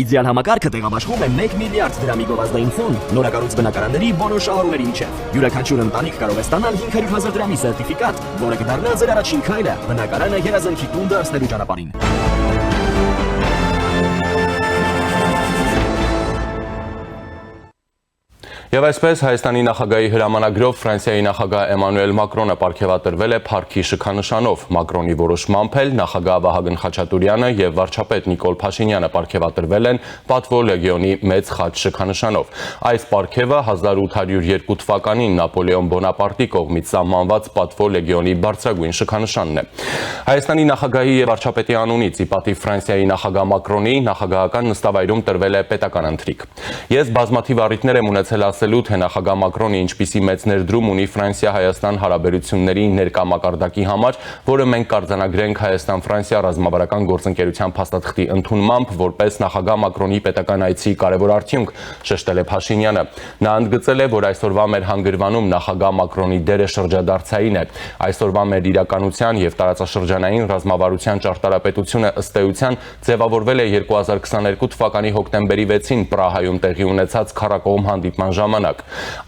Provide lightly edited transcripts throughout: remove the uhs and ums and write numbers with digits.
Իդեալ համակարգը տեղաբաշխում է 1 միլիարդ դրամի գովազդային ֆոնդ նորակառույց բնակարանների բոլոր շահառուների միջև։ Յուրաքանչյուր ընտանիք կարող է ստանալ 500,000 դրամի սերտիֆիկատ, որը կդառնա ձեր առաջին քայլը բնակարանը երազանքի տուն դարձնելու ճանապարհին։ Եվ այսպես Հայաստանի նախագահի հրամանագրով Ֆրանսիայի նախագահ Էմանուել Մակրոնը պարգևատրվել է Փառքի շքանշանով։ Մակրոնի որոշմամբ էլ նախագահ Վահագն Խաչատուրյանը եւ վարչապետ Նիկոլ Փաշինյանը պարգևատրվել են Պատվո լեգիոնի մեծ խաչ շքանշանով։ Այս պարգևը 1802 թվականին Նապոլեոն Բոնապարտի կողմից սահմանված Պատվո լեգիոնի բարձրագույն շքանշանն է։ Հայաստանի նախագահի եւ վարչապետի անունից ի պատիվ Ֆրանսիայի նախագահ Մակրոնի նախագահական նստավայրում տրվել է պետական ընթրիք։ Ես բազմաթիվ առիթներ եմ ունեցել թե նախագահ Մակրոնը ինչպիսի մեծ ներդրում ունի Ֆրանսիա-Հայաստան հարաբերությունների ներկա մակարդակի համար, որը մենք կարձանագրենք Հայաստան-Ֆրանսիա ռազմավարական գործընկերության փաստաթղթի ընդունմամբ որպես նախագահ Մակրոնի պետական այցի կարևոր արդյունք, շեշտել է Փաշինյանը։ Նա ընդգծել է, որ այսօրվա մեր հանգրվանում նախագահ Մակրոնի դերը շրջադարձային է։ Այսօրվա մեր իրականության եւ տարածաշրջանային ռազմավարության ճարտարապետությունը ըստ էության ձևավորվել է 2022 թվականի հոկտեմբերի 6-ին Պրահայում տեղի ունեցած քառակողմ հանդիպման ժամանակ։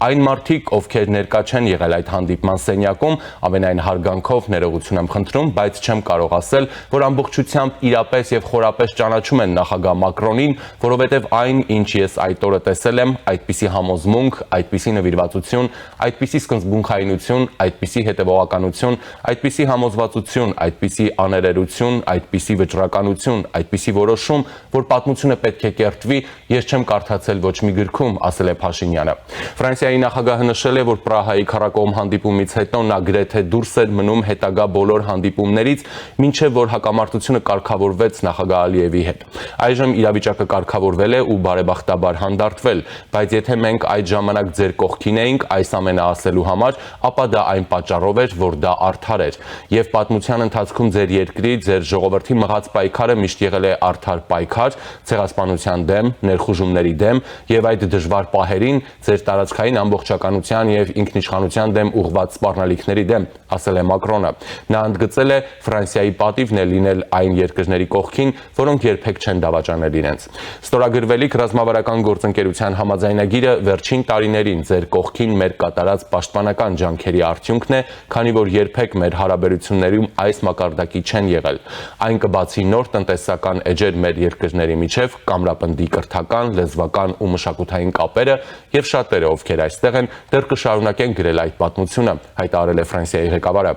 Այն մարդիկ, ովքեր ներկա չեն եղել այդ հանդիպման սենյակում, ամենայն հարգանքով ներողություն եմ խնդրում, բայց չեմ կարող ասել, որ ամբողջությամբ իրապես եւ խորապես ճանաչում են նախագահ Մակրոնին, որովհետեւ այն, ինչ ես այդ օրը տեսել եմ, այդպիսի համոզմունք, այդպիսի նվիրվածություն, այդպիսի սկզբունքայնություն, այդպիսի հետևողականություն, այդպիսի համոզվածություն, այդպիսի աներերություն, այդպիսի վճռականություն, այդպիսի որոշում, որ պատմությունը պետք է կերտվի, ես չեմ կարդացել ոչ մի գրքում, ասել է Փաշինյանը։ Ֆրանսիայի նախագահը նշել է, որ Պրահայի քառակողմ հանդիպումից հետո նա գրեթե դուրս էր մնում հետագա բոլոր հանդիպումներից, մինչև որ հակամարտությունը կարգավորվեց նախագահ Ալիևի հետ։ Այժմ իրավիճակը կարգավորվել է ու բարեբախտաբար հանդարտվել, բայց եթե մենք այդ ժամանակ ձեր կողքին էինք այս ամենը ասելու համար, ապա դա այն պատճառով էր, որ դա արդար էր։ Եվ պատմության ընթացքում ձեր երկրի, ձեր ժողովրդի մղած պայքարը միշտ եղել է արդար պայքար, ցեղասպանության դեմ, ներխուժումների դեմ եւ այդ դժվար պահերին ձեր տարածքային ամբողջականության եւ ինքնիշխանության դեմ ուղղված սպառնալիքների դեմ, ասել է Մակրոնը։ Նա ընդգծել է Ֆրանսիայի պատիվն է լինել այն երկրների կողքին, որոնք երբեք չեն դավաճանել իրենց։ Ստորագրվելիք ռազմավարական գործընկերության համաձայնագիրը վերջին տարիներին ձեր կողքին մեր կատարած պաշտպանական ջանքերի արդյունքն է, քանի որ երբեք մեր հարաբերություններում այս մակարդակի չեն եղել։ Այն կբացի նոր տնտեսական էջեր մեր երկրների միջև, կամրապնդի կրթական, լեզվական ու մշակութային կապերը եւ շատերը, ովքեր այստեղ են, դեռ կշարունակեն գրել այդ պատմությունը, հայտարարել է Ֆրանսիայի ղեկավարը։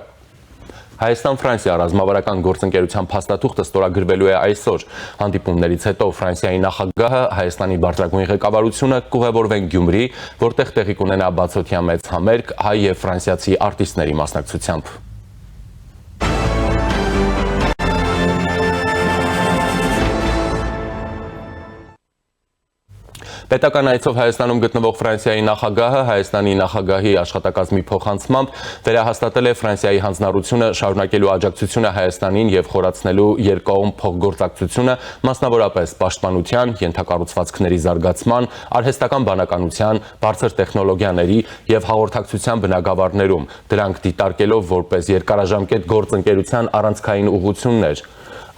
Հայաստան-Ֆրանսիա ռազմավարական գործընկերության փաստաթուղթը ստորագրվելու է այսօր։ Հանդիպումներից հետո Ֆրանսիայի նախագահը Հայաստանի բարձրագույն ղեկավարությունը կուղևորվեն Գյումրի, որտեղ տեղի կունենա բացօթյա մեծ համերգ հայ եւ ֆրանսիացի արտիստների մասնակցությամբ։ Պետական այցով Հայաստանում գտնվող Ֆրանսիայի նախագահը Հայաստանի նախագահի աշխատակազմի փոխանցմամբ վերահաստատել է Ֆրանսիայի հանձնառությունը շարունակելու աջակցությունը Հայաստանին եւ խորացնելու երկկողմ փոխգործակցությունը, մասնավորապես պաշտպանության, ենթակառուցվածքների զարգացման, արհեստական բանականության, բարձր տեխնոլոգիաների եւ հաղորդակցության բնագավառներում, դրանք դիտարկելով որպես երկարաժամկետ գործընկերության առանցքային ուղղություններ։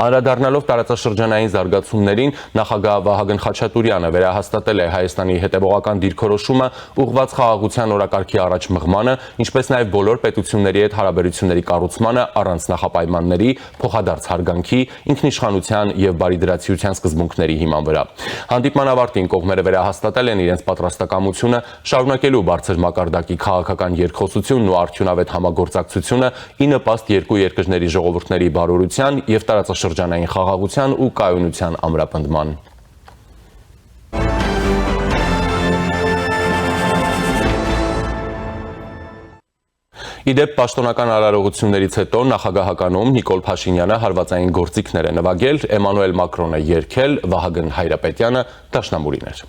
Անդրադառնալով տարածաշրջանային զարգացումներին, նախագահ Վահագն Խաչատուրյանը վերահաստատել է Հայաստանի հետևողական դիրքորոշումը ուղղված խաղաղության օրակարգի առաջ մղմանը, ինչպես նաև բոլոր պետությունների հետ հարաբերությունների կառուցմանը առանց նախապայմանների, փոխադարձ հարգանքի, ինքնիշխանության եւ բարիդրացիության սկզբունքների հիման վրա։ Հանդիպման ավարտին կողմերը վերահաստատել են իրենց պատրաստակամությունը շարունակելու բարձր մակարդակի քաղաքական երկխոսությունն ու արդյունավետ համագործակցությունը ի նպաստ երկու երկրների ժողովուրդների բարօրության եւ տարածաշրջանային խաղաղության ու կայունության ամրապնդման։ Իդեպ պաշտոնական արարողություններից հետո նախագահականում Նիկոլ Փաշինյանը հարվածային գործիքներ է նվագել, Էմանուել Մակրոնը երգել, Վահագն Հայրապետյանը դաշնամուրին էր։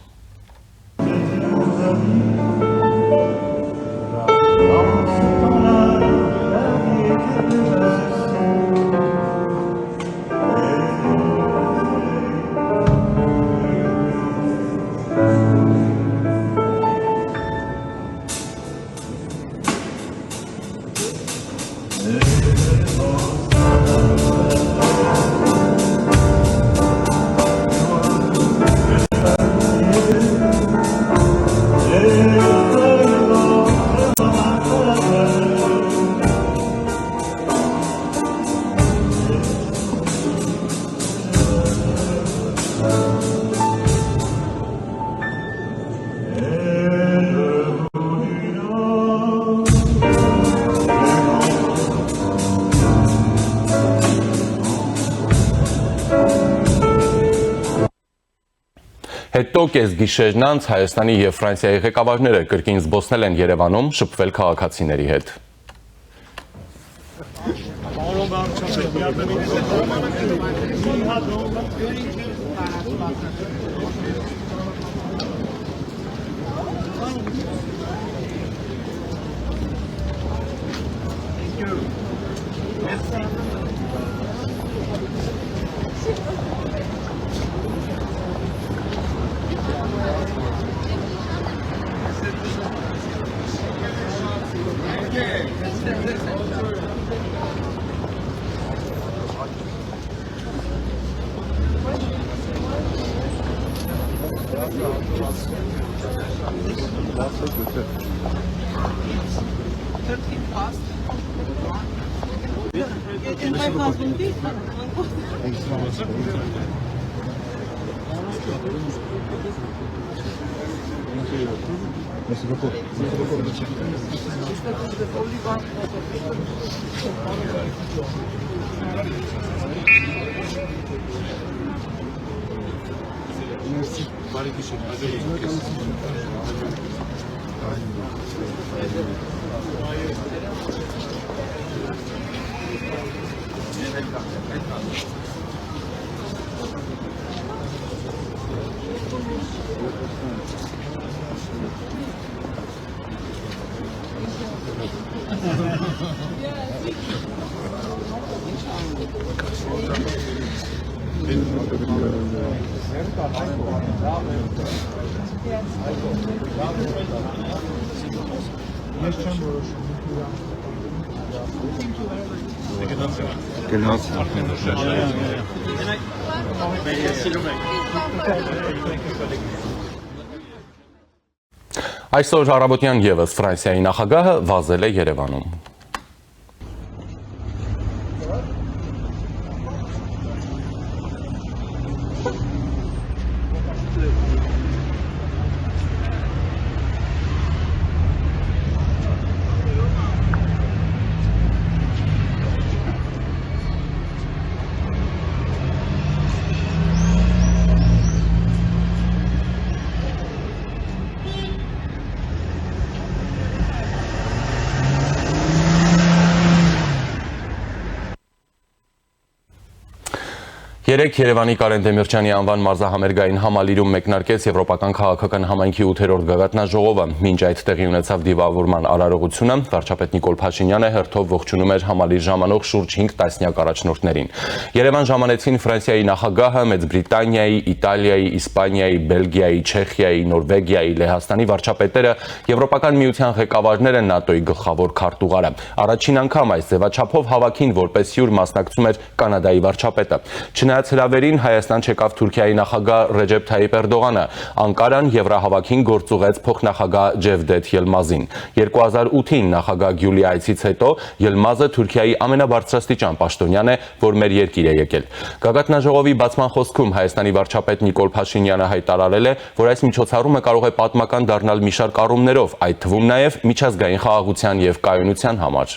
Հետո կեսգիշերն անց Հայաստանի եւ Ֆրանսիայի ղեկավարները կրկին զբոսնել են Երևանում շփվել քաղաքացիների հետ։ Այսօր առավոտյան ևս Ֆրանսիայի նախագահը վազել է Երևանում։ Երեկ Երևանի Կարեն Դեմիրճյանի անվան մարզահամերգային համալիրում մեկնարկեց Եվրոպական քաղաքական համայնքի 8-րդ գագաթնաժողովը։ Մինչ այդ տեղի ունեցավ դիվավորման արարողությունը, վարչապետ Նիկոլ Փաշինյանը հերթով ողջունում էր համալիր ժամանող շուրջ 5 տասնյակ առաջնորդներին։ Երևան ժամանեցին Ֆրանսիայի նախագահը, Մեծ Բրիտանիայի, Իտալիայի, Իսպանիայի, Բելգիայի, Չեխիայի, Նորվեգիայի, Լեհաստանի վարչապետերը, Եվրոպական միության ղեկավարները, ՆԱՏՕ-ի գլխավոր քարտուղարը։ Առաջին անգամ այս ձևաչափով հավաքին որպես հյուր մասնակցում էր Կանադայի վարչապետը։ Չնայած հրավերին Հայաստան չեկավ Թուրքիայի նախագահ Ռեջեփ Թայիպ Էրդողանը, Անկարան Եվրահավաքին գործուղեց փոխնախագահ Ջևդեթ Ելմազին։ 2008-ին նախագահ Գյուլի այցից հետո Ելմազը Թուրքիայի ամենաբարձրաստիճան պաշտոնյան է, որ մեր երկիր է եկել։ Գագաթնաժողովի բացման խոսքում Հայաստանի վարչապետ Նիկոլ Փաշինյանը հայտարարել է, որ այս միջոցառումը կարող է պատմական դառնալ մի շարք առումներով, այդ թվում նաև միջազգային խաղաղության եւ կայունության համար։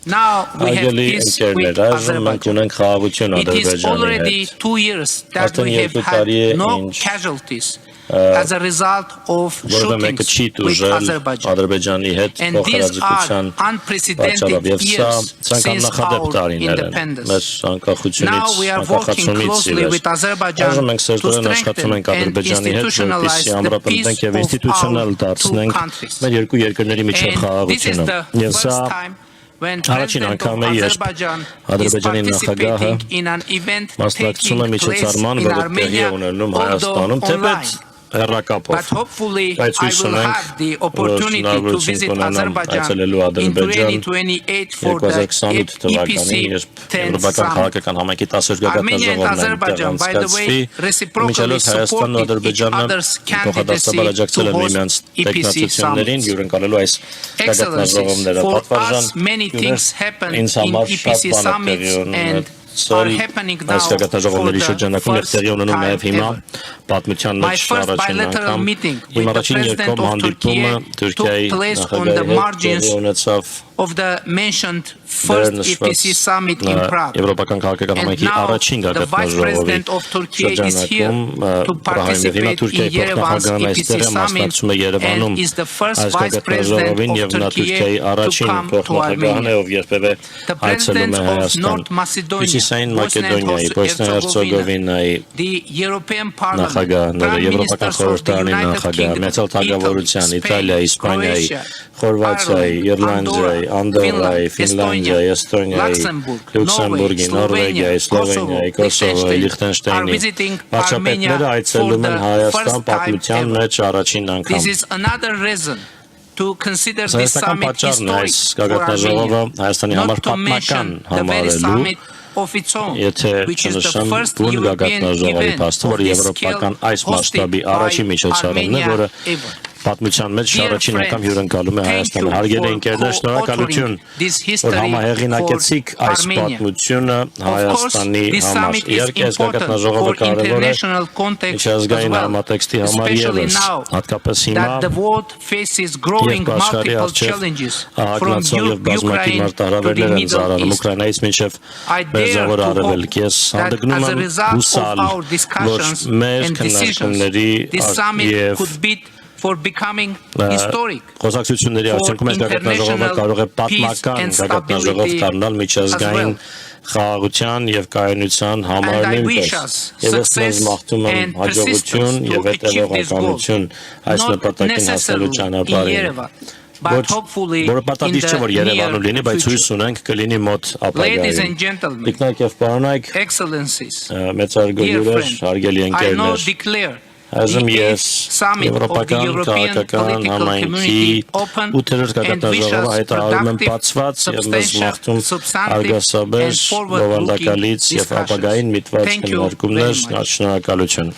Now we have peace with Azerbaijan. It is already 2 years that we have had no casualties as a result of shootings with Azerbaijan. And these are unprecedented years since our independence. Now we are working closely with Azerbaijan to strengthen and institutionalize the peace of our two countries. And this is the first time when President of Azerbaijan is participating in an event taking place in Armenia, although online. But hopefully I will have the opportunity to visit Azerbaijan in 2028 for the EPC 10 summit. Armenia and Azerbaijan, by the way, reciprocally supported each other's candidacy to host EPC summits. Excellencies, for us many things happen in EPC summits and are happening now for the first time ever. My first bilateral meeting with the President of Turkey took place on the margins of the mentioned first EPC summit in Prague. And now the Vice President of Turkey is here to participate in Yerevan's EPC summit and is the first Vice President of Turkey to come to Armenia. The President of North Macedonia, Bosnia and Herzegovina, the European Parliament, Prime Ministers of the United Kingdom, Italy, Spain, Croatia, Ireland, Andorra, Finland, Estonia, Luxembourg, Norway, Slovenia, Kosovo, Liechtenstein are visiting Armenia for the first time ever. This is another reason to consider this summit historic for Armenia, not to mention the very summit of its own, which is the first European event of this scale hosted by Armenia ever. Պատմության մեջ առաջին անգամ հյուրընկալում է Հայաստանը։ Հարգելի ընկերներ, շնորհակալություն, որ համահեղինակեցիք այս պատմությունը Հայաստանի համար։ Իհարկե, այս գաղտնաժողովը կարևոր է միջազգային համատեքստի համար ևս, հատկապես հիմա, երբ աշխարհի առջև ահագնացող եւ բազմակի մարտահրավերներ են ծառայում Ուկրաինայից մինչև Մերձավոր Արևելք։ Ես հանդգնում եմ հուսալ, որ մեր քննարկումների եւ for becoming historic. Խոսակցությունների արդյունքում այս գաղտնաժողովը կարող է պատմական գաղտնաժողով դառնալ միջազգային խաղաղության եւ կայունության համար նույնպես։ Եվ ես մաղթում եմ հաջողություն եւ հետեւողականություն այս նպատակին հասնելու ճանապարհին։ Որը պատահից չէ, որ Երևանում լինի, բայց հույս ունենք կլինի մոտ ապագայում։ Տիկնայք եւ պարոնայք, մեծարգո հյուրեր, հարգելի ընկերներ, Այժմ ես Եվրոպական քաղաքական համայնքի 8-րդ գաղտնաժողովը հայտարարում եմ բացված եւ մեզ մաղթում արգասաբեր, բովանդակալից եւ ապագային միտված քննարկումներ, շնորհակալություն։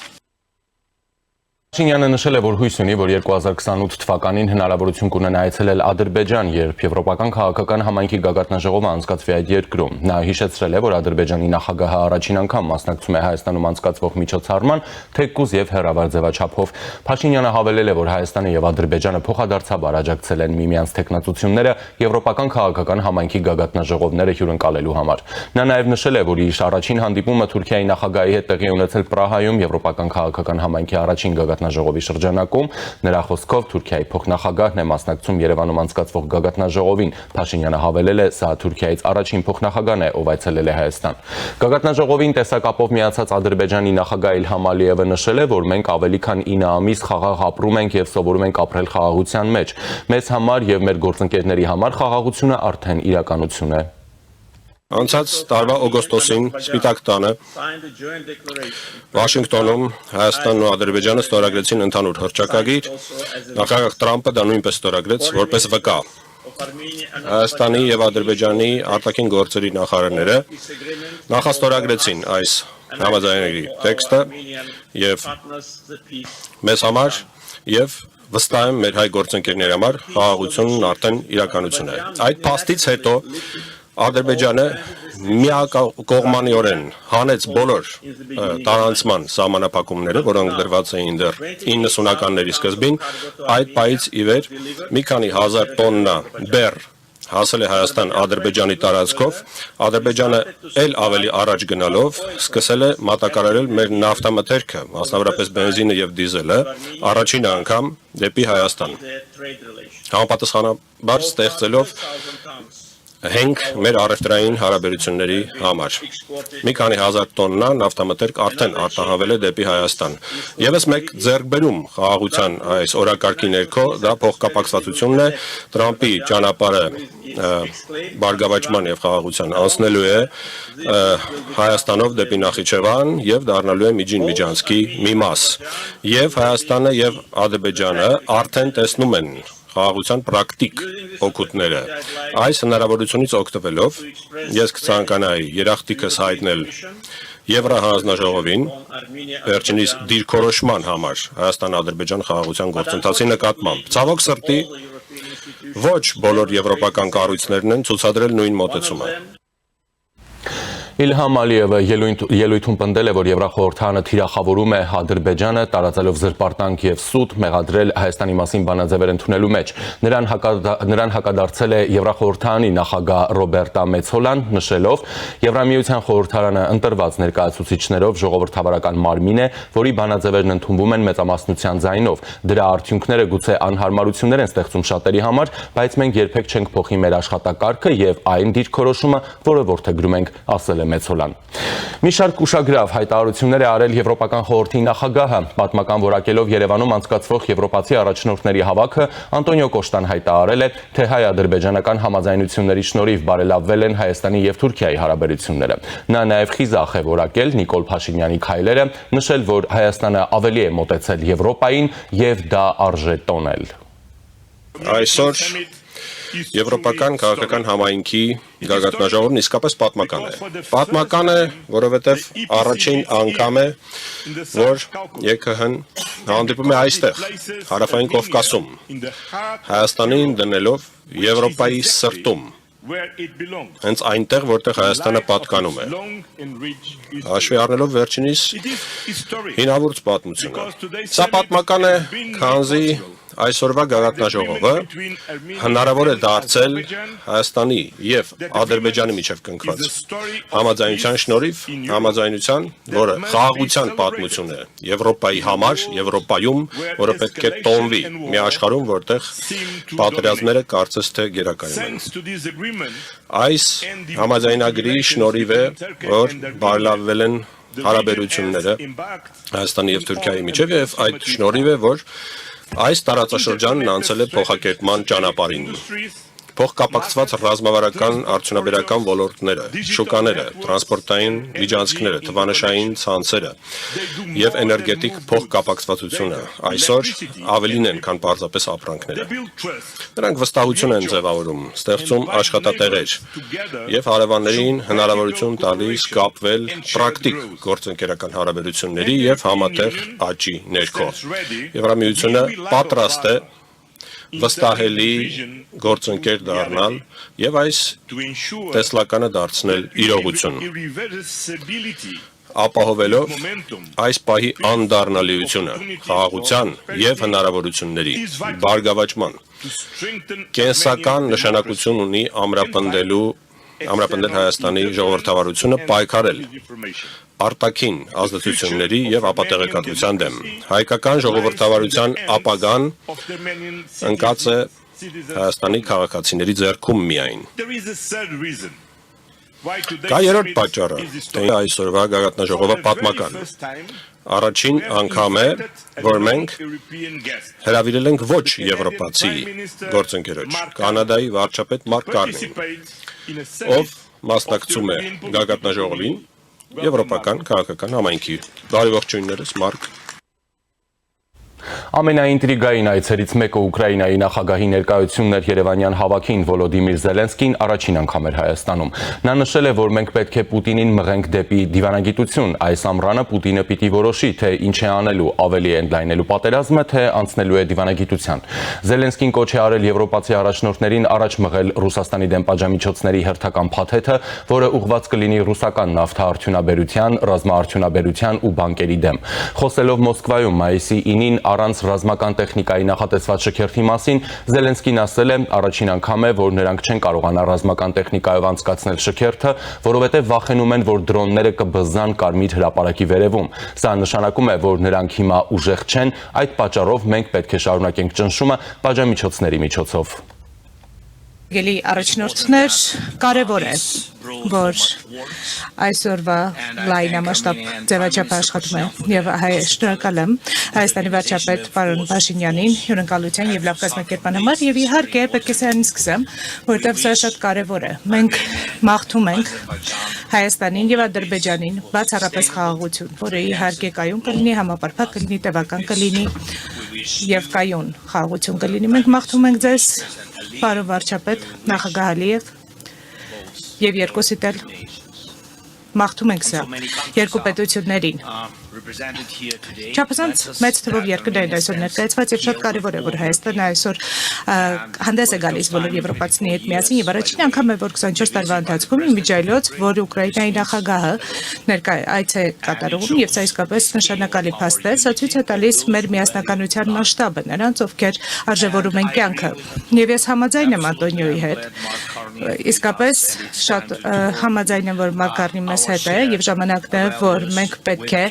Փաշինյանը նշել է, որ հույս ունի, որ 2028 թվականին հնարավորություն կունենա այցելել Ադրբեջան, երբ Եվրոպական քաղաքական համայնքի գագաթնաժողովը անցկացվի այդ երկրում։ Նա հիշեցրել է, որ Ադրբեջանի նախագահը առաջին անգամ մասնակցում է Հայաստանում անցկացվող միջոցառման, թեկուզ եւ հեռավար ձևաչափով։ Փաշինյանը հավելել է, որ Հայաստանը եւ Ադրբեջանը փոխադարձաբար աջակցել են միմյանց տեխնացությունները Եվրոպական քաղաքական համայնքի գագաթնաժողովները հյուրընկալելու համար։ Նա նաեւ նշել է, որ իր առաջին հանդիպումը Թուրքիայի նախագահի հետ տեղի ունեցել Պրահայում Եվրոպական քաղաքական համայնքի առաջին գագաթնաժողովի շրջանակում։ Նրա խոսքով Թուրքիայի փոխնախագահն է մասնակցում Երևանում անցկացվող գագաթնաժողովին։ Փաշինյանը հավելել է, սա Թուրքիայից առաջին փոխնախագահն է, ով այցելել է Հայաստան։ Գագաթնաժողովին տեսակապով միացած Ադրբեջանի նախագահ Իլհամ Ալիևը նշել է, որ մենք ավելի քան 9 ամիս խաղաղ ապրում ենք եւ սովորում ենք ապրել խաղաղության մեջ։ Մեզ համար եւ մեր գործընկերների համար խաղաղությունը արդեն իրականություն է։ Անցած տարվա օգոստոսին Սպիտակ տանը Վաշինգտոնում Հայաստանն ու Ադրբեջանը ստորագրեցին ընդհանուր հռչակագիր, նախագահ Տրամպը դա նույնպես ստորագրեց որպես վկա։ Հայաստանի եւ Ադրբեջանի արտաքին գործերի նախարարները նախաստորագրեցին այս համաձայնագրի տեքստը եւ մեզ համար եւ վստահ եմ մեր հայ գործընկերների համար խաղաղությունն արդեն իրականություն է։ Այդ փաստից հետո Ադրբեջանը միակողմանիորեն հանեց բոլոր տարանցման սահմանափակումները, որոնք դրված էին դեռ 90-ականների սկզբին, այդ պայից ի վեր մի քանի հազար տոննա բեռ հասել է Հայաստան Ադրբեջանի տարածքով, Ադրբեջանը ել ավելի առաջ գնալով սկսել է մատակարարել մեր նավթամթերքը, մասնավորապես բենզինը եւ դիզելը, առաջին անգամ դեպի Հայաստան։ Համապատասխանաբար ստեղծելով հենք մեր առևտրային հարաբերությունների համար։ Մի քանի հազար տոննա նավթամթերք արդեն արտահանվել է դեպի Հայաստան։ Եվս մեկ ձեռքբերում խաղաղության այս օրակարգի ներքո դա փոխկապակցվածությունն է, Տրամպի ճանապարհը բարգավաճման եւ խաղաղության անցնելու է Հայաստանով դեպի Նախիջևան եւ դառնալու է Միջին Միջանցքի մի մաս։ Եվ Հայաստանը եւ Ադրբեջանը արդեն տեսնում են խաղաղության պրակտիկ օգուտները։ Այս հնարավորությունից օգտվելով ես կցանկանայի երախտիկս հայտնել Եվրահանձնաժողովին վերջինիս դիրքորոշման համար Հայաստան-Ադրբեջան խաղաղության գործընթացի նկատմամբ։ Ցավոք սրտի ոչ բոլոր եվրոպական կառույցներն են ցուցադրել նույն մոտեցումը։ Իլհամ Ալիևը ելույթում պնդել է, որ Եվրախորհրդանը թիրախավորում է Ադրբեջանը, տարածելով զրպարտանք եւ սուտ մեղադրել Հայաստանի մասին բանաձևեր ընդունելու մեջ։ Նրան հակադարձել է Եվրախորհրդանի նախագահ Ռոբերտա Մեցոլան, նշելով. Եվրամիության խորհրդարանը ընտրված ներկայացուցիչներով ժողովրդավարական մարմին է, որի բանաձևերն ընդունվում են մեծամասնության ձայնով։ Դրա արդյունքները գուցե անհարմարություններ են ստեղծում շատերի համար, բայց մենք երբեք չենք փոխի մեր աշխատակարգը եւ այն դիրքորոշումը, որը որդեգրում ենք, ասել է Մեցոլան։ Մի շարք ուշագրավ հայտարարություններ է արել Եվրոպական խորհրդի նախագահը, պատմական որակելով Երևանում անցկացվող եվրոպացի առաջնորդների հավաքը, Անտոնիո Կոշտան հայտարարել է, թե հայ-ադրբեջանական համաձայնությունների շնորհիվ բարելավվել են Հայաստանի եւ Թուրքիայի հարաբերությունները։ Նա նաեւ խիզախ է որակել Նիկոլ Փաշինյանի քայլերը, նշել, որ Հայաստանը ավելի է մոտեցել Եվրոպային եւ դա արժե տոնել։ Այսօր Եվրոպական քաղաքական համայնքի գագաթնաժողովն իսկապես պատմական է։ Պատմական է, որովհետև առաջին անգամ է, որ ԵՔՀ-ն հանդիպում է այստեղ, Հարավային Կովկասում, Հայաստանին դնելով Եվրոպայի սրտում, հենց այնտեղ, որտեղ Հայաստանը պատկանում է։ Հաշվի առնելով վերջինիս հինավուրց պատմությունը։ Սա պատմական է, քանզի այսօրվա գագաթնաժողովը հնարավոր է դարձել Հայաստանի եւ Ադրբեջանի միջև կնքված համաձայնության շնորհիվ, համաձայնության, որը խաղաղության պատմություն է Եվրոպայի համար, Եվրոպայում, որը պետք է տոնվի մի աշխարհում, որտեղ պատերազմները կարծես թե գերակայում են։ Այս համաձայնագրի շնորհիվ է, որ բարելավվել են հարաբերությունները Հայաստանի եւ Թուրքիայի միջև եւ այդ շնորհիվ է, որ այս տարածաշրջանն անցել է փոխակերպման ճանապարհին։ Փոխկապակցված ռազմավարական արդյունաբերական ոլորտները, շուկաները, տրանսպորտային միջանցքները, թվանշային ցանցերը եւ էներգետիկ փոխկապակցվածությունը այսօր ավելին են, քան պարզապես ապրանքները։ Նրանք վստահություն են ձևավորում, ստեղծում աշխատատեղեր եւ հարևաններին հնարավորություն տալիս կապվել պրակտիկ գործընկերական հարաբերությունների եւ համատեղ աճի ներքո։ Եվրամիությունը պատրաստ է վստահելի գործընկեր դառնալ եւ այս տեսլականը դարձնել իրողություն, ապահովելով այս պահի անդառնալիությունը, խաղաղության եւ հնարավորությունների բարգավաճման։ Կենսական նշանակություն ունի ամրապնդել Հայաստանի ժողովրդավարությունը, պայքարել արտաքին ազդեցությունների եւ ապատեղեկատվության դեմ։ Հայկական ժողովրդավարության ապագան ընկած է Հայաստանի քաղաքացիների ձեռքում միայն։ Կա երրորդ պատճառը, թե այսօրվա գագաթնաժողովը պատմական։ Առաջին անգամ է, որ մենք հրավիրել ենք ոչ եվրոպացի գործընկերոջ, Կանադայի վարչապետ Մարկ Կարնին, ով մասնակցում է գագաթնաժողովին Եվրոպական քաղաքական համայնքի։ Բարի ողջույններս, Մարկ։ Ամենաինտրիգային այցերից մեկը Ուկրաինայի նախագահի ներկայությունն էր Երևանյան հավաքին Վոլոդիմիր Զելենսկին առաջին անգամ էր Հայաստանում։ Նա նշել է, որ մենք պետք է Պուտինին մղենք դեպի դիվանագիտություն։ Այս ամռանը Պուտինը պիտի որոշի, թե ինչ է անելու, ավելի է ընդլայնելու պատերազմը, թե անցնելու է դիվանագիտության։ Զելենսկին կոչ է արել եվրոպացի առաջնորդներին առաջ մղել Ռուսաստանի դեմ պատժամիջոցների հերթական փաթեթը, որը ուղղված կլինի ռուսական նավթարդյունաբերության, ռազմաարդյունաբերության ու բանկերի դեմ։ Խոսելով Մոսկվայում մայիսի 9-ին առանց ռազմական տեխնիկայի նախատեսված շքերթի մասին Զելենսկին ասել է, առաջին անգամ է, որ նրանք չեն կարողանա ռազմական տեխնիկայով անցկացնել շքերթը, որովհետև վախենում են, որ դրոնները կբզզան Կարմիր հրապարակի վերևում։ Սա նշանակում է, որ նրանք հիմա ուժեղ չեն, այդ պատճառով մենք պետք է շարունակենք ճնշումը պատժամիջոցների միջոցով։ Գելի առաջնորդներ, կարևոր է, որ այսօրվա լայնամասշտաբ ձևաչափ աշխատում է եւ շնորհակալ եմ Հայաստանի վարչապետ պարոն Փաշինյանին հյուրընկալության եւ լավ կազմակերպման համար եւ իհարկե պետք է սրանից սկսեմ, որովհետեւ սա շատ կարևոր է։ Մենք մաղթում ենք Հայաստանին եւ Ադրբեջանին բացառապես խաղաղություն, որը իհարկե կայուն կլինի, համապարփակ կլինի, տևական կլինի եւ կայուն խաղաղություն կլինի։ Մենք մաղթում ենք ձեզ պարոն վարչապետ, նախագահ Ալիև եւ երկուսիդ էլ մաղթում ենք սա երկու պետություններին։ Չափազանց մեծ թվով երկրներ այսօր ներկայացված եւ շատ կարեւոր է որ Հայաստանը այսօր հանդես է գալիս բոլոր եվրոպացիների հետ միասին եւ առաջին անգամ է որ 24 տարվա ընթացքում իմիջիայլոց որ Ուկրաինայի նախագահը այց է կատարում եւ սա իսկապես նշանակալի փաստ է, սա ցույց է տալիս մեր միասնականության մասշտաբը նրանց ովքեր արժևորում են կյանքը եւ ես համաձայն եմ Անտոնիոյի հետ իսկապես շատ համաձայն եմ որ Մակարնի մեզ հետ է եւ ժամանակն է որ մենք պետք է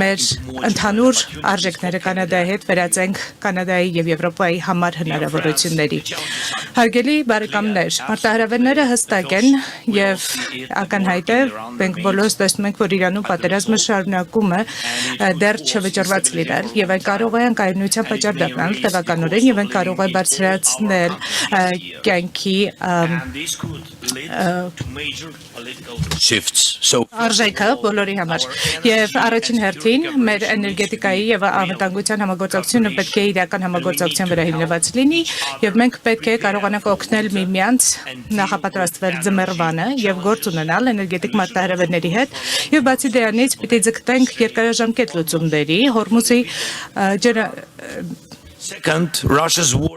մեր ընդհանուր արժեքները Կանադայի հետ վերածենք Կանադայի եւ Եվրոպայի համար հնարավորությունների։ Հարգելի բարեկամներ, մարտահրավերները հստակ են եւ ակնհայտ է, մենք բոլորս տեսնում ենք, որ Իրանում պատերազմը շարունակում է դեռ չվճռված լինել եւ այն կարող է անկայունության պատճառ դառնալ տևականորեն եւ այն կարող է բարձրացնել կյանքի արժեքը բոլորի համար եւ առաջին հերթին մեր էներգետիկայի եւ անվտանգության համագործակցությունը պետք է իրական համագործակցության վրա հիմնված լինի եւ մենք պետք է կարողանանք օգնել միմյանց նախապատրաստվել ձմեռվանը եւ գործ ունենալ էներգետիկ մարտահրավերների հետ եւ բացի դրանից պիտի ձգտենք երկարաժամկետ լուծումների Հորմուզի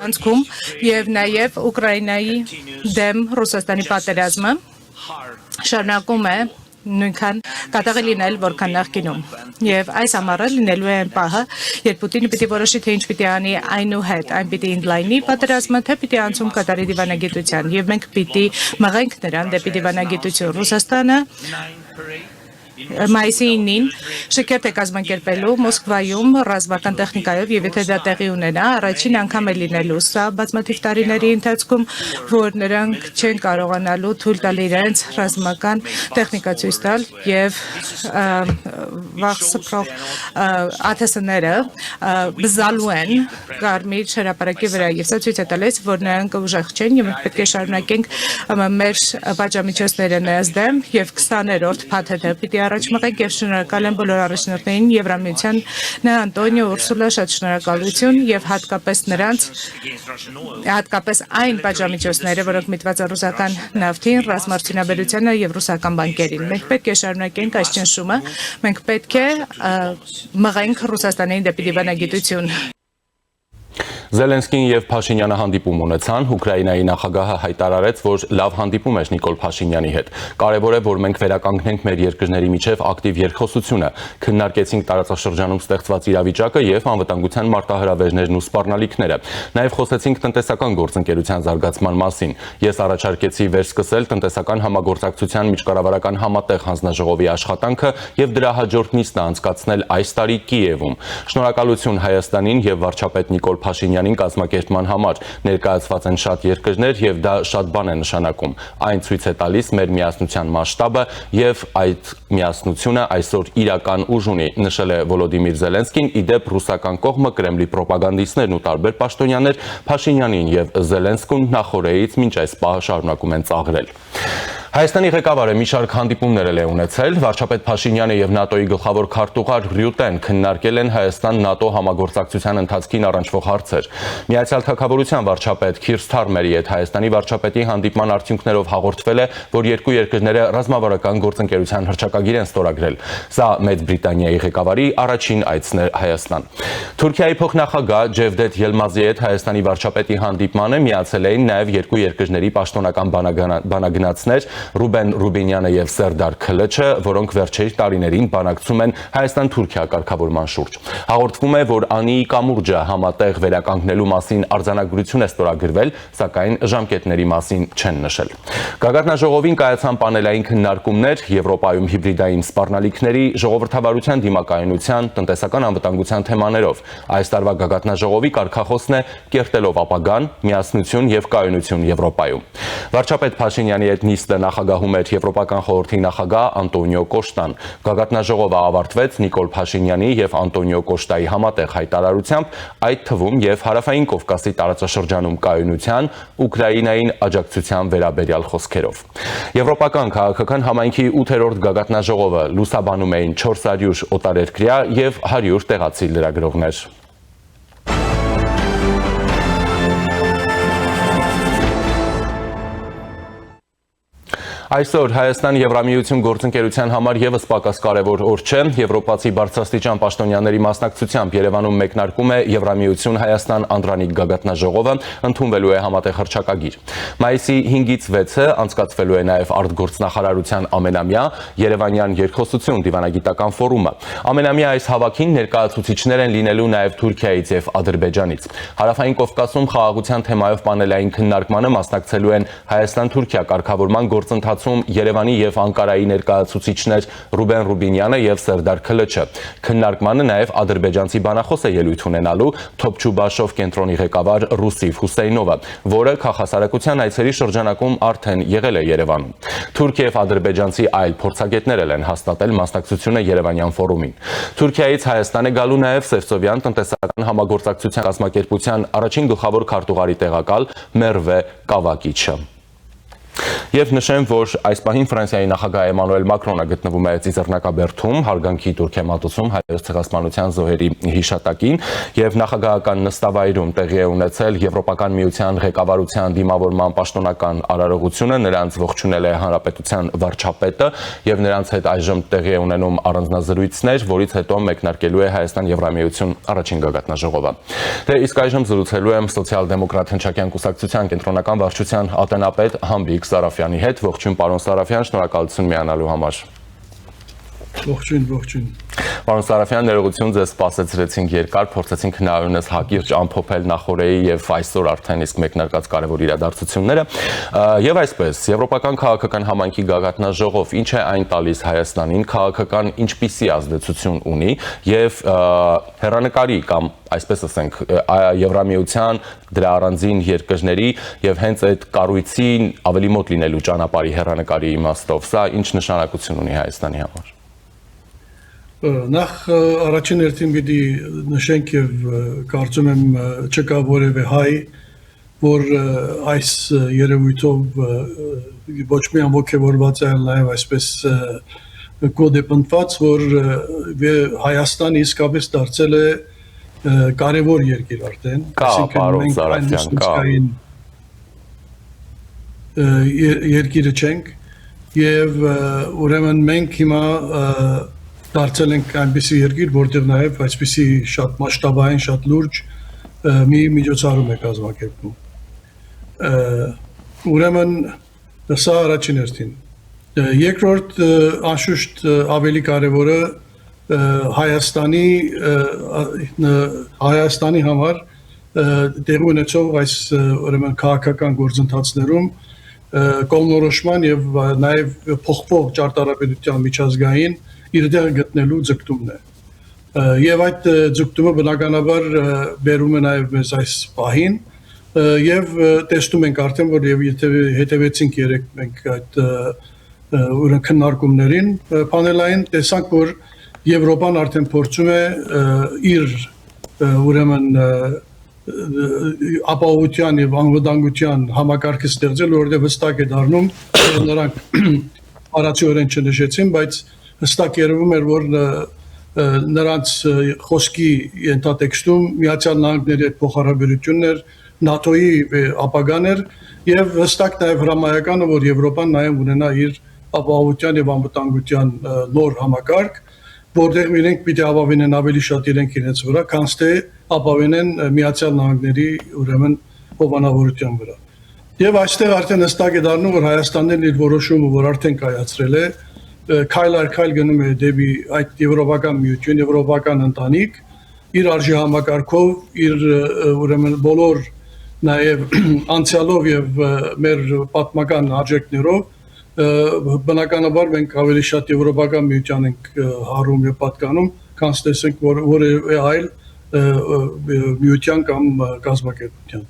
անցքում եւ նաեւ Ուկրաինայի դեմ Ռուսաստանի պատերազմը շարունակում է նույնքան կատաղի լինել որքան նախկինում եւ այս ամառը լինելու է այն պահը երբ Պուտինը պիտի որոշի թե ինչ պիտի անի այնուհետ այն պիտի ընդլայնի պատերազմը թե պիտի անցում կատարի դիվանագիտության եւ մենք պիտի մղենք նրան դեպի դիվանագիտություն Ռուսաստանը Մայիսի 9-ին շքերթ է կազմակերպելու Մոսկվայում ռազմական տեխնիկայով եւ եթե դա տեղի ունենա առաջին անգամ է լինելու սա բազմաթիվ տարիների ընթացքում որ նրանք չեն կարողանալու թույլ տալ իրենց ռազմական տեխնիկա ցույց տալ եւ վաղսպրող ԱԹՍ-ները բզալու են Կարմիր հրապարակի վրա եւ սա ցույց է տալիս որ նրանք ուժեղ չեն եւ մենք պետք է շարունակենք մեր պատժամիջոցները նրանց դեմ եւ 20-րդ փաթեթը պիտի առաջ մղենք եւ շնորհակալ եմ բոլոր առաջնորդներին Եվրամիության Անտոնիո Ուրսուլա շատ շնորհակալություն եւ հատկապես այն պատժամիջոցները որոնք միտված են ռուսական նավթին, ռազմարտունաբերությանը եւ ռուսական բանկերին։ Մենք պետք է շարունակենք այս ճնշումը, մենք պետք է մղենք Ռուսաստանին դեպի դիվանագիտություն։ Զելենսկին եւ Փաշինյանը հանդիպում ունեցան, Ուկրաինայի նախագահը հայտարարեց, որ լավ հանդիպում էր Նիկոլ Փաշինյանի հետ։ Կարևոր է, որ մենք վերականգնենք մեր երկրների միջև ակտիվ երկխոսությունը, քննարկեցինք տարածաշրջանում ստեղծված իրավիճակը եւ անվտանգության մարտահրավերներն ու սպառնալիքները։ Նաեւ խոսեցինք տնտեսական գործընկերության զարգացման մասին։ Ես առաջարկեցի վերսկսել տնտեսական համագործակցության միջկառավարական համատեղ հանձնաժողովի աշխատանքը եւ դրա հաջորդ նիստը անցկացնել այս տարի Կիևում։ Շնորհակալություն Հայաստանին եւ վարչապետ Նիկոլ Փաշինյանին կազմակերպման համար ներկայացված են շատ երկրներ եւ դա շատ բան է նշանակում։ Այն ցույց է տալիս մեր միասնության մասշտաբը եւ այդ միասնությունը այսօր իրական ուժ ունի, նշել է Վոլոդիմիր Զելենսկին, իդեպ ռուսական կողմը Կրեմլի պրոպագանդիստներն ու տարբեր պաշտոնյաներ Փաշինյանին եւ Զելենսկուն նախորդից մինչ այս պահը շարունակում են ծաղրել։ Հայաստանի ղեկավարը մի շարք հանդիպումներ է ունեցել, վարչապետ Փաշինյանը եւ ՆԱՏՕ-ի գլխավոր քարտուղար Ռյուտեն քննարկել են Հայաստան-ՆԱՏՕ համագործակցության ընթացքին առնչվող հարցեր։ Միացյալ Թագավորության վարչապետ Քիր Սթարմերի հետ Հայաստանի վարչապետի հանդիպման արդյունքներով հաղորդվել է, որ երկու երկրները ռազմավարական գործընկերության հռչակագիր են ստորագրել։ Սա Մեծ Բրիտանիայի ղեկավարի առաջին այցն է Հայաստան։ Թուրքիայի փոխնախագահ Ջևդետ Ելմազի հետ Հայաստանի վարչապետի հանդիպմանը միացել էին նաեւ երկու երկրների պաշտոնական բանագնացներ Ռուբեն Ռուբինյանը եւ Սերդար Քլեչը, որոնք վերջերի տարիներին բանակցում են Հայաստան-Թուրքիա կարգավորման շուրջ։ Հաղորդվում է, որ Անիի կամուրջը համատեղ վերականգնելու մասին արձանագրություն է ստորագրվել, սակայն ժամկետների մասին չեն նշել։ Գագաթնաժողովին կայացան պանելային քննարկումներ Եվրոպայում հիբրիդային սպառնալիքների, ժողովրդավարության դիմակայունության, տնտեսական անվտանգության թեմաներով։ Այս տարվա Գագաթնաժողովի կարգախոսն է կերտելով ապագան, միասնություն եւ կայունություն Եվրոպայում։ Վարչապետ Փաշինյանի հետ նիստը նախագահում էր Եվրոպական խորհրդի նախագահ Անտոնիո Կոշտան։ Գագաթնաժողովը ավարտվեց Նիկոլ Փաշինյանի եւ Անտոնիո Կոշտայի համատեղ հայտարարությամբ, այդ թվում եւ Հարավային Կովկասի տարածաշրջանում կայունության, Ուկրաինային աջակցության վերաբերյալ խոսքերով։ Եվրոպական քաղաքական համայնքի 8-րդ Գագաթնաժողովը լուսաբանում էին 400 օտարերկրյա եւ 100 տեղացի լրագրողներ։ Այսօր Հայաստան-Եվրամիություն գործընկերության համար եւս պակաս կարևոր օր չէ։ Եվրոպացի բարձրաստիճան պաշտոնյաների մասնակցությամբ Երևանում մեկնարկում է Եվրամիություն-Հայաստան անդրանիկ գագաթնաժողովը, ընդունվելու է համատեղ հռչակագիր։ Մայիսի 5-ից 6-ը անցկացվելու է նաեւ արտգործնախարարության ամենամյա Երևանյան երկխոսություն դիվանագիտական ֆորումը։ Ամենամյա այս հավաքին ներկայացուցիչներ են լինելու նաեւ Թուրքիայից եւ Ադրբեջանից։ Հարավային Կովկասում խաղաղության թեմայով պանելային քննարկմանը մասնակցելու են Հայաստան-Թուրքիա կարգավորման գործընթացում Երևանի եւ Անկարայի ներկայացուցիչներ Ռուբեն Ռուբինյանը եւ Սերդար Քլչը։ Քննարկմանը նաեւ ադրբեջանցի բանախոս է ելույթ ունենալու Թոփչուբաշով կենտրոնի ղեկավար Ռուսիվ Հուսեյնովը, որը քաղաքասարակության այցերի շրջանակում արդեն եղել է Երևանում։ Թուրքիա եւ ադրբեջանցի այլ փորձագետներ են հաստատել մասնակցությունը Երևանյան ֆորումին։ Թուրքիայից Հայաստան է գալու նաեւ Սևծովյան տնտեսական համագործակցության կազմակերպության առաջին գլխավոր քարտուղարի տեղակալ Մերվե Կավակիչը։ Եվ նշեմ, որ այս պահին Ֆրանսիայի նախագահ Էմանուել Մակրոնը գտնվում է Ծիծեռնակաբերդում, հարգանքի Թուրքեմատոցում հայոց ցեղասպանության զոհերի հիշատակին եւ նախագահական նստավայրում տեղի է ունեցել Եվրոպական միության ղեկավարության դիմավորման պաշտոնական արարողությունը, նրանց ողջունել է հանրապետության վարչապետը եւ նրանց հետ այժմ տեղի է ունենում առանձնազրույցներ, որից հետո մեկնարկելու է Հայաստան-Եվրամիություն առաջին գագաթնաժողովը։ Դե իսկ այժմ զրուցելու եմ սոցիալ-դեմոկրատ հնչակյան կուսակցության կենտրոնական վարչության ատենապետ Համբիկ Սարաֆյանի հետ։ Ողջույն պարոն Սարաֆյան, շնորհակալություն միանալու համար։ Ողջույն։ Պարոն Սարաֆյան, ներողություն, ձեզ սպասեցրեցինք երկար, փորձեցինք հնարավորինս հակիրճ ամփոփել նախորդի եւ այսօր արդեն իսկ մեկնարկած կարևոր իրադարձությունները։ Եվ այսպես, Եվրոպական քաղաքական համայնքի գագաթնաժողով ինչ է այն տալիս Հայաստանին, քաղաքական ինչպիսի ազդեցություն ունի եւ հեռանկարի կամ այսպես ասենք Եվրամիության դրա առանձին երկրների եւ հենց այդ կառույցին ավելի մոտ լինելու ճանապարհի հեռանկարի իմաստով, սա ինչ նշանակություն ունի Հայաստանի համար։ Նախ առաջին հերթին պիտի նշենք եւ կարծում եմ չկա որևէ հայ, որ այս երևույթով ոչ միայն ոգևորված է, այլ նաեւ այսպես կոդեպնդված, որ Հայաստանը իսկապես դարձել է կարևոր երկիր արդեն, այսինքն մենք երկիրը չենք եւ ուրեմն մենք հիմա դարձել ենք այնպիսի երկիր, որտեղ նաև այսպիսի շատ մասշտաբային, շատ լուրջ մի միջոցառում է կազմակերպվում։ Ուրեմն սա առաջին հերթին։ Երկրորդ անշուշտ ավելի կարևորը Հայաստանի համար տեղի ունեցող այս ուրեմն քաղաքական գործընթացներում կողմնորոշման եւ նաև փոխվող ճարտարապետության միջազգային իր տեղը գտնելու ձգտումն է։ Եվ այդ ձգտումը բնականաբար բերում է նաև մեզ այս պահին եւ տեսնում ենք արդեն, որ եւ հետևեցինք երեք մենք այդ ուրեմն քննարկումներին պանելային, տեսանք, որ Եվրոպան արդեն փորձում է իր ուրեմն ապահովության եւ անվտանգության համակարգը ստեղծել, որտեղ հստակ է դառնում, նրանք առացիորեն չնշեցին, բայց հստակ երևում էր, որ նրանց խոսքի ենթատեքստում Միացյալ Նահանգների հետ փոխհարաբերություններ, ՆԱՏՕ-ի ապագան էր եւ հստակ նաեւ հրամայականը, որ Եվրոպան նաեւ ունենա իր ապահովության եւ անվտանգության նոր համակարգ, որտեղ իրենք պիտի ապավինեն ավելի շատ իրենց վրա, քան թե ապավինեն Միացյալ Նահանգների ուրեմն հովանավորության վրա։ Եվ այստեղ արդեն հստակ է դառնում, որ Հայաստանն իր որոշումը, որ արդեն կայացրել է, քայլ առ քայլ գնում է դեպի այդ Եվրոպական միություն, Եվրոպական ընտանիք, իր արժի համակարգով, իր ուրեմն բոլոր նաև անցյալով եւ մեր պատմական արժեքներով, բնականաբար մենք ավելի շատ Եվրոպական միության ենք հարում եւ պատկանում, քան տեսենք որևէ այլ միության կամ կազմակերպության։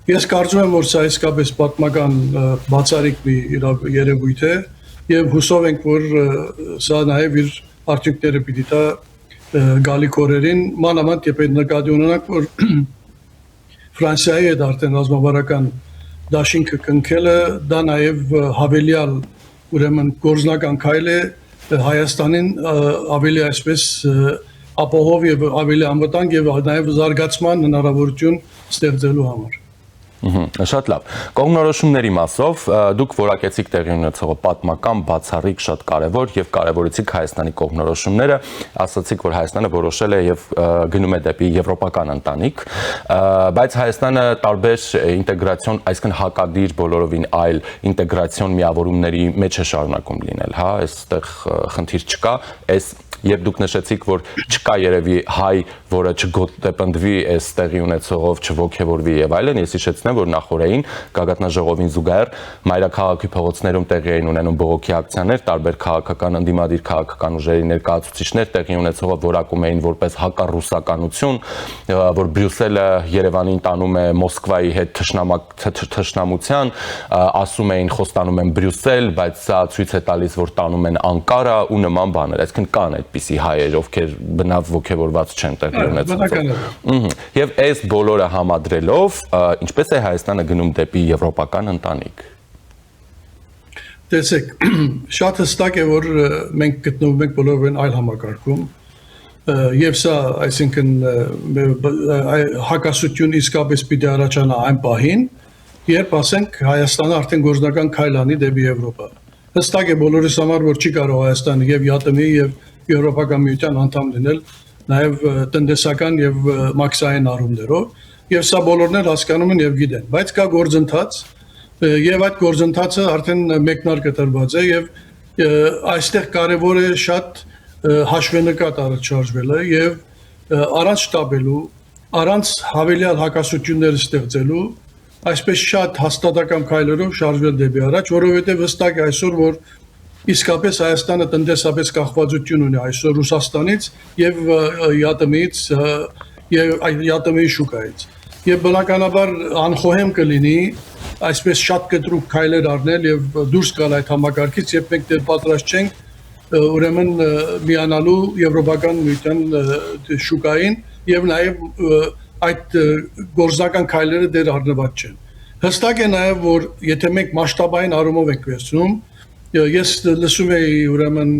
Ես կարծում եմ, որ սա իսկապես պատմական բացառիկ մի երևույթ է եւ հուսով ենք, որ սա նաեւ իր արդյունքները պիտի տա գալիք օրերին, մանավանդ եթե նկատի ունենանք, որ Ֆրանսիայի հետ արդեն ռազմավարական դաշինքը կնքելը, դա նաև հավելյալ ուրեմն գործնական քայլ է Հայաստանին ավելի այսպես ապահով եւ ավելի անվտանգ եւ նաև զարգացման հնարավորություն ստեղծելու համար։ Շատ լավ։ Կողմնորոշումների մասով դուք որակեցիք տեղի ունեցողը պատմական, բացառիկ, շատ կարևոր եւ կարևորեցիք Հայաստանի կողմնորոշումները, ասացիք, որ Հայաստանը որոշել է եւ գնում է դեպի եվրոպական ընտանիք, բայց Հայաստանը տարբեր ինտեգրացիոն, այսինքն հակադիր բոլորովին այլ ինտեգրացիոն միավորումների մեջ է շարունակում լինել, հա, այստեղ խնդիր չկա, այս Եվ դուք նշեցիք, որ չկա երևի հայ, որը չգոտեպնդվի այս տեղի ունեցողով, չոգևորվի եւ այլն, ես հիշեցնեմ, որ նախորդին գագաթնաժողովին զուգահեռ մայրաքաղաքի փողոցներում տեղի էին ունենում բողոքի ակցիաներ, տարբեր քաղաքական ընդդիմադիր քաղաքական ուժերի ներկայացուցիչներ տեղի ունեցողը որակում էին որպես հակառուսականություն, որ Բրյուսելը Երևանին տանում է Մոսկվայի հետ թշնամության, ասում էին, խոստանում են Բրյուսել, բայց սա ցույց է տալիս, որ տանում են Անկարա ու նման բաներ, այսինքն կան այդպիսի հայեր, ովքեր բնավ ոգևորված չեն տեղի ունեցել։ Եվ այս բոլորը համադրելով, ինչպես է Հայաստանը գնում դեպի եվրոպական ընտանիք։ Տեսեք, շատ հստակ է, որ մենք գտնվում ենք բոլորովին այլ համակարգում, եւ սա, այսինքն հակասություն իսկապես պիտի առաջանա այն պահին, երբ ասենք Հայաստանը արդեն գործնական քայլ անի դեպի Եվրոպա։ Հստակ է բոլորիս համար, որ չի կարող Հայաստանը եւ ԵԱՏՄ-ի եւ Եվրոպական միության անդամ լինել, նաեւ տնտեսական եւ մաքսային առումներով, եւ սա բոլորն էլ հասկանում են եւ գիտեն, բայց կա գործընթաց, եւ այդ գործընթացը արդեն մեկնարկը տրված է եւ այստեղ կարեւոր է շատ հաշվենկատ առաջարժվելը եւ առանց շտաբելու, առանց հավելյալ հակասություններ ստեղծելու, այսպես շատ հաստատակամ քայլերով շարժվել դեպի առաջ, որովհետեւ հստակ է այսօր, որ իսկապես Հայաստանը տնտեսապես կախվածություն ունի այսօր Ռուսաստանից եւ ԵԱՏՄ-ից եւ ԵԱՏՄ-ի շուկայից։ Եվ բնականաբար անխոհեմ կլինի այսպես շատ կտրուկ քայլեր առնել եւ դուրս գալ այդ համակարգից, երբ մենք դեռ պատրաստ չենք ուրեմն միանալու Եվրոպական միության շուկային եւ նաեւ այդ գործնական քայլերը դեռ առնված չեն։ Հստակ է նաեւ, որ եթե մենք մասշտաբային առումով ենք վերցնում, ես լսում էի ուրեմն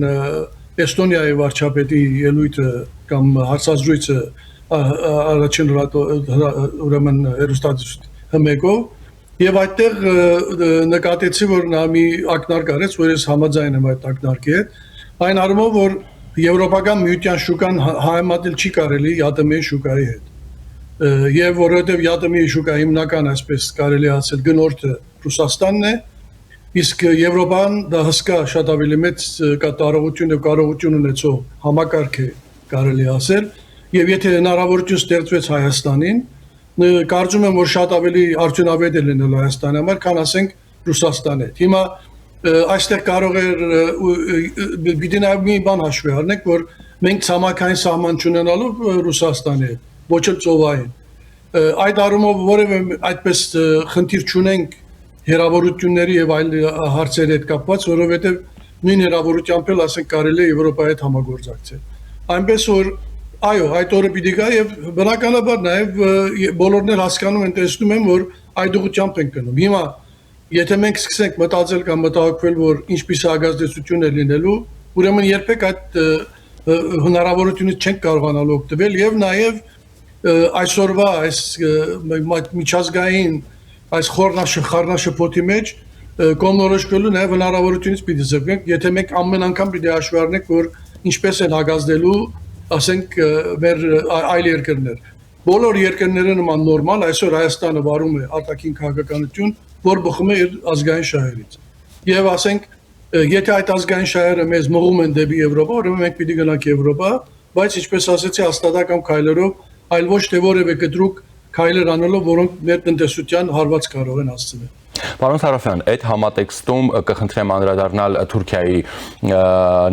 Էստոնիայի վարչապետի ելույթը կամ հարցազրույցը առաջին ուրեմն հերոստատուսմեկով եւ այդտեղ նկատեցի, որ նա մի ակնարկ արեց, որ ես համաձայն եմ այդ ակնարկի հետ, այն առումով, որ Եվրոպական միության շուկան համեմատել չի կարելի ԵԱՏՄ-ի շուկայի հետ։ Եվ որովհետեւ ԵԱՏՄ-ի շուկա հիմնական, այսպես կարելի ասել, գնորդը Ռուսաստանն է, իսկ Եվրոպան դա հսկա շատ ավելի մեծ կատարողություն եւ կարողություն ունեցող համակարգ է, կարելի ասել, եւ եթե հնարավորություն ստեղծվեց Հայաստանին, կարծում եմ, որ շատ ավելի արդյունավետ է լինել Հայաստանի համար, քան ասենք Ռուսաստանի հետ։ Հիմա այստեղ կարող է պիտի նաեւ մի բան հաշվի առնենք, որ մենք ցամաքային սահման չունենալով Ռուսաստանի հետ, ոչ էլ ծովային։ Այդ առումով որևէ այդպես խնդիր չունենք հերավորությունների եւ այլ հարցերի հետ կապված, որովհետեւ նույն հերավորությամբ էլ ասենք կարելի է Եվրոպայի հետ համագործակցել։ Այնպես որ այո, այդ օրը պիտի գա եւ բնականաբար նաեւ բոլորն էլ հասկանում են, տեսնում են, որ այդ ուղղությամբ ենք գնում։ Հիմա եթե մենք սկսենք մտածել կամ մտահոգվել, որ ինչպես հագազդեցություն է լինելու, ուրեմն երբեք այդ հնարավորությունից չենք կարողանալու օգտվել եւ նաեւ այսօրվա այս միջազգային այս խառնաշփոթի մեջ կողմնորոշվելու նաև հնարավորությունից պիտի զրկենք, եթե մենք ամեն անգամ պիտի հաշվի առնենք, որ ինչպես են հագազդելու, ասենք, մեր այլ երկրներ։ Բոլոր երկրները նման նորմալ, այսօր Հայաստանը վարում է արտաքին քաղաքականություն, որ բխում է իր ազգային շահերից։ Եվ ասենք, եթե այդ ազգային շահերը մեզ մղում են դեպի Եվրոպա, ուրեմն մենք պիտի գնանք Եվրոպա, բայց ինչպես ասեցի, հաստատակամ քայլերով, այլ ոչ թե որևէ կտրուկ քայլեր անելով, որոնք մեր տնտեսության հարված կարող են հասցնել։ Պարոն Սարոֆյան, այդ համատեքստում կխնդրեմ անդրադառնալ Թուրքիայի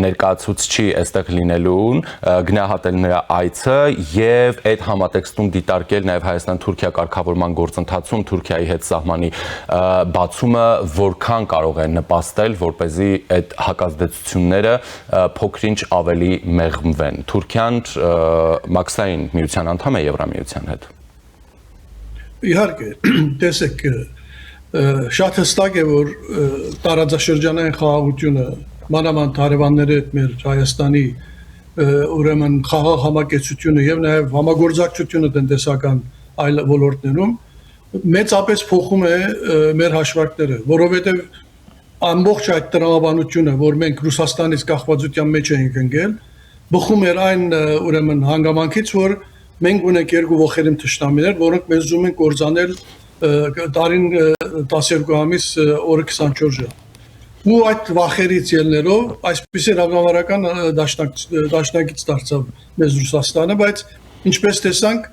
ներկայացուցչի այստեղ լինելուն, գնահատել նրա այցը եւ այդ համատեքստում դիտարկել նաեւ Հայաստան-Թուրքիա կարգավորման գործընթացում Թուրքիայի հետ սահմանի բացումը որքան կարող է նպաստել, որպեսզի այդ հակազդեցությունները փոքրինչ ավելի մեղմվեն։ Թուրքիան մաքսային միության անդամ է Եվրամիության հետ։ Իհարկե, տեսեք, շատ հստակ է, որ տարածաշրջանային խաղաղությունը մանավանդ հարևանների հետ մեր Հայաստանի ուրեմն խաղաղ համակեցությունը եւ նաեւ համագործակցությունը տնտեսական այլ ոլորտներում մեծապես փոխում է մեր հաշվարկները, որովհետև ամբողջ այդ տրամաբանությունը, որ մենք Ռուսաստանից կախվածության մեջ ենք ընկել, բխում էր այն ուրեմն հանգամանքից, որ մենք ունենք երկու ողերիմ թշնամիներ, որոնք մեզ ուզում են կործանել տարին 12 ամիս օրը 24 ժամ։ Ու այդ վախերից ելնելով այսպիսի ռազմավարական դաշնակից դարձավ մեզ Ռուսաստանը, բայց ինչպես տեսանք,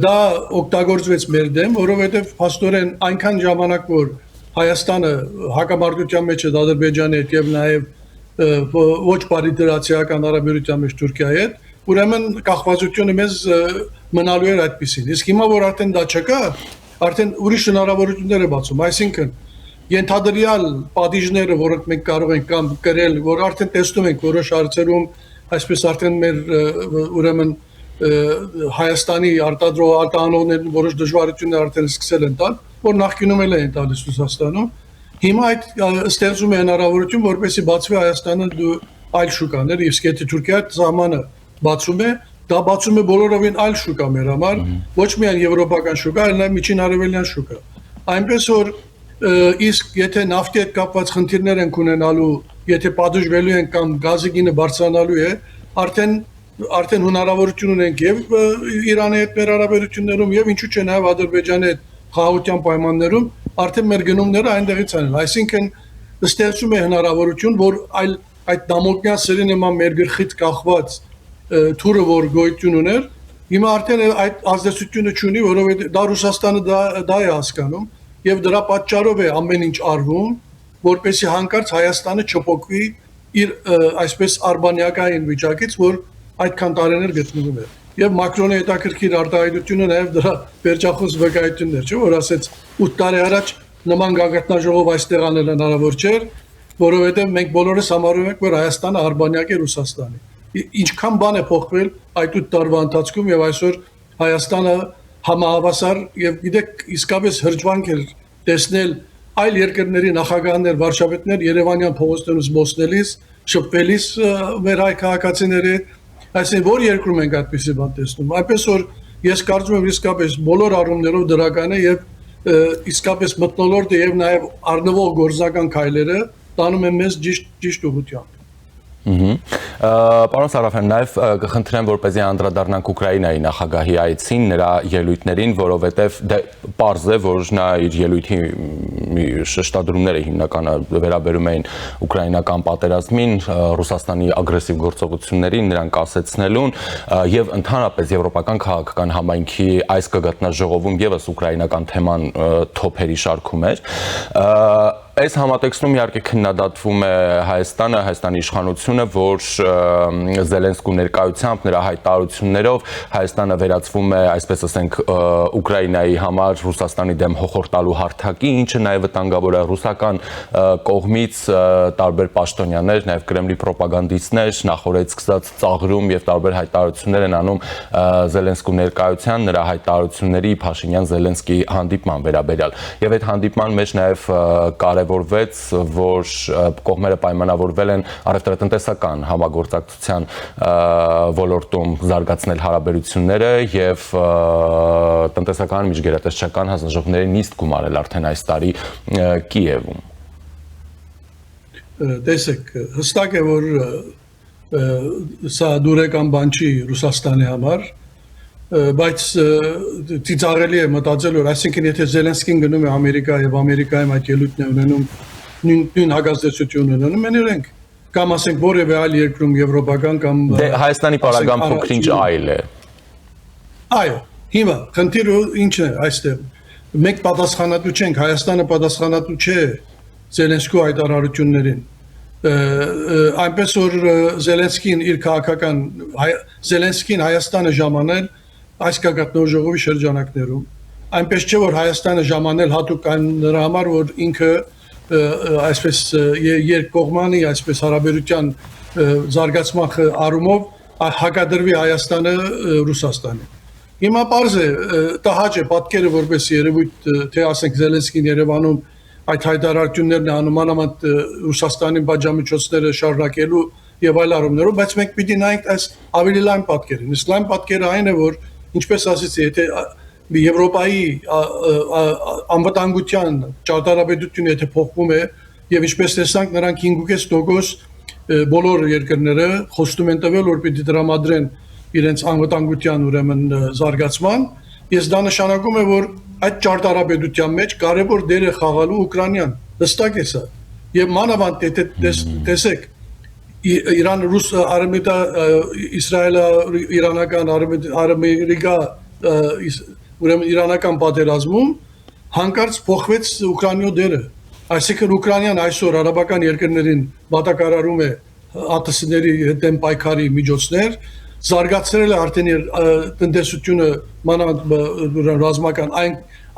դա օգտագործվեց մեր դեմ, որովհետև փաստորեն այնքան ժամանակ որ Հայաստանը հակամարտության մեջ է Ադրբեջանի հետ եւ նաեւ ոչ բարիդրացիական հարաբերության մեջ Թուրքիայի հետ, ուրեմն կախվածությունը մեզ մնալու էր այդպեսին։ Իսկ հիմա որ արդեն դա չկա, արդեն ուրիշ հնարավորություններ է բացում, այսինքն ենթադրյալ պատիժները, որոնք մենք կարող ենք կամ կրել, որ արդեն տեսնում ենք որոշ հարցերում, այսպես արդեն մեր ուրեմն Հայաստանի արտահանողներն որոշ դժվարություններ արդեն սկսել են տալ, որ նախկինում էլ են տալիս Ռուսաստանում։ Հիմա այդ ստեղծում է հնարավորություն, որպեսզի բացվի Հայաստանը այլ շուկաներ, իսկ եթե Թուրքիայի սահմանը բացում է, դա բացում է բոլորովին այլ շուկա մեր համար, ոչ միայն եվրոպական շուկա, այլ նաև միջին արևելյան շուկա։ Այնպես որ իսկ եթե նավթի հետ կապված խնդիրներ են ունենալու, եթե պատժվելու են կամ գազի գինը բարձրանալու է, արդեն հնարավորություն ունենք եւ Իրանի հետ մեր հարաբերություններում եւ ինչու՞ չէ նաեւ Ադրբեջանի հետ խաղաղության պայմաններում արդեն մեր գնումները այնտեղից են։ Այսինքն ստեղծում է հնարավորություն, որ այդ դամոկյան սերի նման մեր գլխից կախված թուրը որ գոյություն ուներ, հիմա արդեն այդ ազդեցությունը չունի, որովհետեւ դա Ռուսաստանը դա է հասկանում եւ դրա պատճառով է ամեն ինչ արվում, որպեսզի հանկարծ Հայաստանը չփոկվի իր այսպես արբանյակային վիճակից, որ այդքան տարիներ գտնվում է։ Եվ Մակրոնի հետաքրքիր արտահայտությունը նաև դրա վերջախոս վկայություններ, չէ՞ որ ասեց 8 տարի առաջ նման գագաթնաժողով այստեղ անել հնարավոր չէր, որովհետև մենք բոլորս համարում ենք, որ Հայաստանը արբանյակ է Ռուսաստանի։ Ինչքան բան է փոխվել այդ 8 տարվա ընթացքում եւ այսօր Հայաստանը համահավասար եւ գիտեք իսկապես հրճվանք էր տեսնել այլ երկրների նախագահներ, վարչապետներ Երևանյան փողոցներում զբոսնելիս, շփվելիս մեր հայ քաղաքացիների, այսինքն որ երկրում ենք այդպիսի բան տեսնում։ Այնպես որ ես կարծում եմ իսկապես բոլոր առումներով դրական է եւ իսկապես մթնոլորտ է եւ նաեւ առնվող գործնական քայլերը տանում են մեզ ճիշտ ուղղությամբ։ Պարոն Սարաֆյան, նաև կխնդրեմ, որպեսզի անդրադառնանք Ուկրաինայի նախագահի այցին, նրա ելույթներին, որովհետև պարզ է, որ նա իր ելույթի շեշտադրումները հիմնականը վերաբերում էին ուկրաինական պատերազմին, Ռուսաստանի ագրեսիվ գործողություններին, նրան կասեցնելուն եւ ընդհանրապես եվրոպական քաղաքական համայնքի այս կգտնաժողովում եւս ուկրաինական թեման թոփերի շարքում էր։ Այս համատեքստում իհարկե քննադատվում է Հայաստանը, Հայաստանի իշխանությունը, որ Զելենսկու ներկայությամբ նրա հայտարարություններով Հայաստանը վերածվում է, այսպես ասենք, Ուկրաինայի համար Ռուսաստանի դեմ հոխորտալու հարթակի, ինչը նաև վտանգավոր է ռուսական կողմից տարբեր պաշտոնյաներ, նաև Կրեմլի պրոպագանդիստներ նախորդ սկսած ծաղրում եւ տարբեր հայտարարություններ են անում Զելենսկու ներկայության, նրա հայտարարությունների Փաշինյան-Զելենսկի հանդիպման վերաբերյալ։ Եվ այդ հանդիպման մեջ նաև կարևորվեց, որ կողմերը պայմանավորվել են առևտրատնտեսական համագործակցության ոլորտում զարգացնել հարաբերությունները եւ տնտեսական միջգերատեսչական հանձնաժողովների նիստ գումարել արդեն այս տարի Կիևում։ Տեսեք, հստակ է, որ սա դուրեկան բան չի Ռուսաստանի համար, բայց ծիծաղելի է մտածել, որ այսինքն եթե Զելենսկին գնում է Ամերիկա եւ Ամերիկայում այդ ելույթն է ունենում, նույն հագազդեցություն ունենում են իրենք, կամ ասենք որևէ այլ երկրում եվրոպական կամ Հայաստանի պարագան փոքրինչ այլ է։ Այո, հիմա խնդիրը ինչն է այստեղ։ Մենք պատասխանատու չենք, Հայաստանը պատասխանատու չէ Զելենսկու հայտարարություններին։ Այնպես որ Զելենսկին իր քաղաքական Զելենսկին Հայաստանը ժամանել այս գագաթնաժողովի շրջանակներում, այնպես չէ որ Հայաստանը ժամանել հատուկ նրա համար, որ ինքը այսպես երկկողմանի, այսպես հարաբերության զարգացման առումով հակադրվի Հայաստանը Ռուսաստանին։ Հիմա պարզ է, տհաճ է պատկերը որպես երևույթ, թե ասենք Զելենսկին Երևանում այդ հայտարարություններն անումանամանդ Ռուսաստանին բաժամիջոցները շարունակելու եւ այլ առումներով, բայց մենք պիտի նայենք այս ավելի լայն պատկերին։ Իսկ լայն պատկերը այն է, որ ինչպես ասեցի, եթե Եվրոպայի անվտանգության ճարտարապետությունը եթե փոխվում է եւ ինչպես տեսանք նրանք 5.5% բոլոր երկրները խոստում են տվել որ պիտի դրամադրեն իրենց անվտանգության ուրեմն զարգացման ես դա նշանակում է որ այդ ճարտարապետության մեջ կարևոր դեր է խաղալու Ուկրաինան հստակ է սա եւ մանավանդ տեսեք Իրան ռուս արմենիա Իսրայելը իրանական Ամերիկա ուրեմն իրանական պատերազմում հանկարծ փոխվեց Ուկրաինայի դերը այսինքն Ուկրաինան այսօր արաբական երկրներին մատակարարում է ԱՏՍ-ների դեմ պայքարի միջոցներ զարգացրել է արդեն տնտեսությունը մանավանդ ռազմական